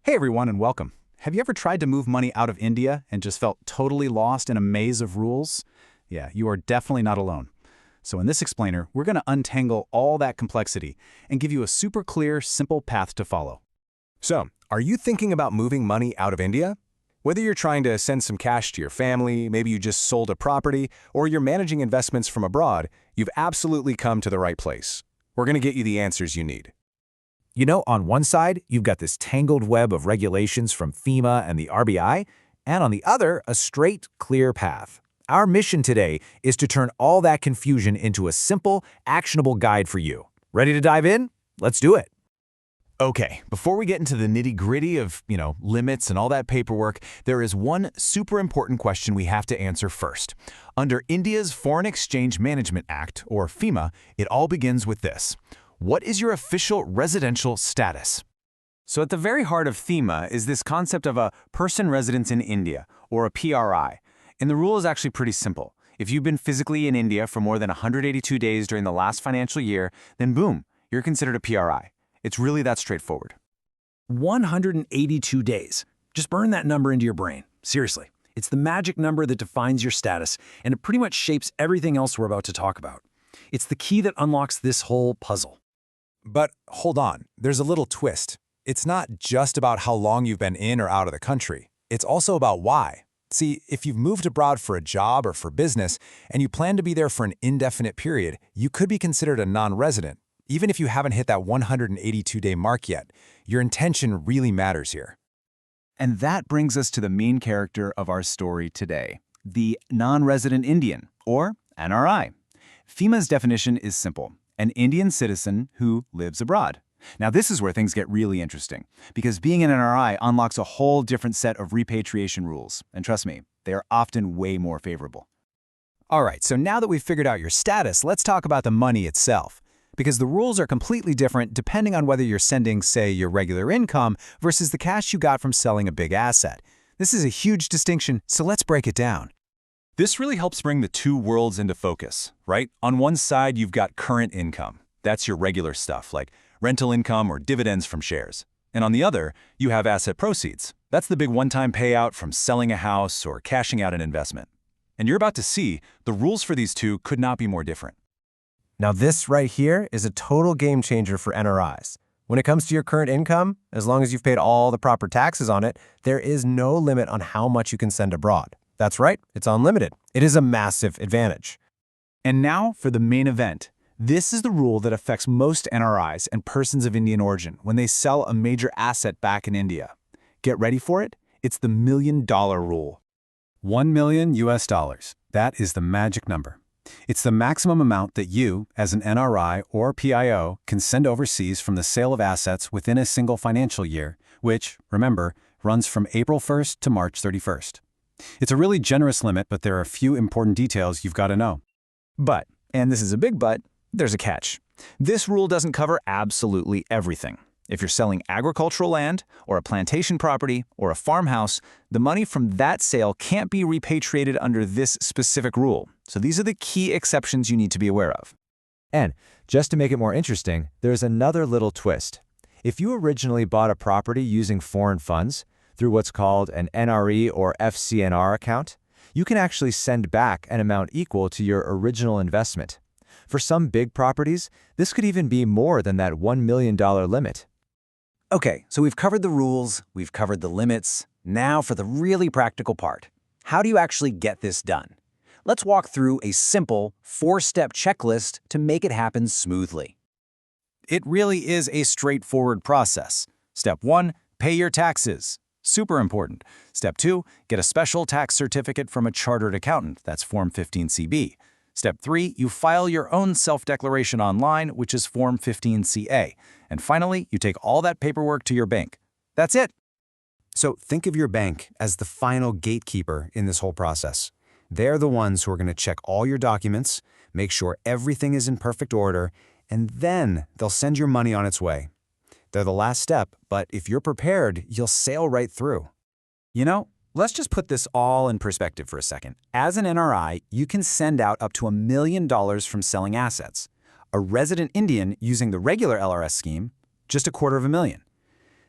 Hey everyone and welcome. Have you ever tried to move money out of India and just felt totally lost in a maze of rules? Yeah, you are definitely not alone. So in this explainer, we're going to untangle all that complexity and give you a super clear, simple path to follow. So, are you thinking about moving money out of India? Whether you're trying to send some cash to your family, maybe you just sold a property, or you're managing investments from abroad, you've absolutely come to the right place. We're going to get you the answers you need. You know, on one side, you've got this tangled web of regulations from FEMA and the RBI, and on the other, a straight, clear path. Our mission today is to turn all that confusion into a simple, actionable guide for you. Ready to dive in? Let's do it. Okay, before we get into the nitty-gritty of, limits and all that paperwork, there is one super important question we have to answer first. Under India's Foreign Exchange Management Act, or FEMA, it all begins with this. What is your official residential status? So at the very heart of FEMA is this concept of a person residence in India, or a PRI. And the rule is actually pretty simple. If you've been physically in India for more than 182 days during the last financial year, then boom, you're considered a PRI. It's really that straightforward. 182 days. Just burn that number into your brain. Seriously. It's the magic number that defines your status, and it pretty much shapes everything else we're about to talk about. It's the key that unlocks this whole puzzle. But hold on, there's a little twist. It's not just about how long you've been in or out of the country. It's also about why. See, if you've moved abroad for a job or for business, and you plan to be there for an indefinite period, you could be considered a non-resident. Even if you haven't hit that 182-day mark yet, your intention really matters here. And that brings us to the main character of our story today, the non-resident Indian, or NRI. FEMA's definition is simple, an Indian citizen who lives abroad. Now this is where things get really interesting, because being an NRI unlocks a whole different set of repatriation rules, and trust me, they are often way more favorable. All right, so now that we've figured out your status, let's talk about the money itself. Because the rules are completely different depending on whether you're sending, say, your regular income versus the cash you got from selling a big asset. This is a huge distinction, so let's break it down. This really helps bring the two worlds into focus, right? On one side, you've got current income. That's your regular stuff, like rental income or dividends from shares. And on the other, you have asset proceeds. That's the big one-time payout from selling a house or cashing out an investment. And you're about to see, the rules for these two could not be more different. Now this right here is a total game changer for NRIs. When it comes to your current income, as long as you've paid all the proper taxes on it, there is no limit on how much you can send abroad. That's right, it's unlimited. It is a massive advantage. And now for the main event. This is the rule that affects most NRIs and persons of Indian origin when they sell a major asset back in India. Get ready for it? It's the $1 million rule. $1 million US. That is the magic number. It's the maximum amount that you, as an NRI or PIO, can send overseas from the sale of assets within a single financial year, which, remember, runs from April 1st to March 31st. It's a really generous limit, but there are a few important details you've got to know. But, and this is a big but, there's a catch. This rule doesn't cover absolutely everything. If you're selling agricultural land, or a plantation property, or a farmhouse, the money from that sale can't be repatriated under this specific rule. So these are the key exceptions you need to be aware of. And just to make it more interesting, there's another little twist. If you originally bought a property using foreign funds through what's called an NRE or FCNR account, you can actually send back an amount equal to your original investment. For some big properties, this could even be more than that $1 million limit. Okay, so we've covered the rules, we've covered the limits. Now for the really practical part. How do you actually get this done? Let's walk through a simple 4-step checklist to make it happen smoothly. It really is a straightforward process. Step 1, pay your taxes. Super important. Step 2, get a special tax certificate from a chartered accountant. That's Form 15CB. Step 3, you file your own self-declaration online, which is Form 15CA. And finally, you take all that paperwork to your bank. That's it. So think of your bank as the final gatekeeper in this whole process. They're the ones who are going to check all your documents, make sure everything is in perfect order, and then they'll send your money on its way. They're the last step, but if you're prepared, you'll sail right through. You know, let's just put this all in perspective for a second. As an NRI, you can send out up to $1 million from selling assets. A resident Indian using the regular LRS scheme, just $250,000.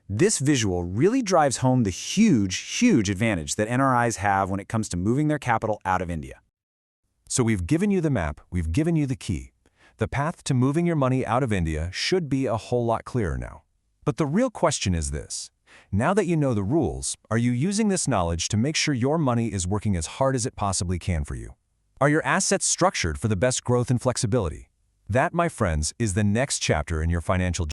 This visual really drives home the huge advantage that NRIs have when it comes to moving their capital out of India. So we've given you the map, we've given you the key. The path to moving your money out of India should be a whole lot clearer now. But the real question is this. Now that you know the rules, are you using this knowledge to make sure your money is working as hard as it possibly can for you? Are your assets structured for the best growth and flexibility? That, my friends, is the next chapter in your financial journey.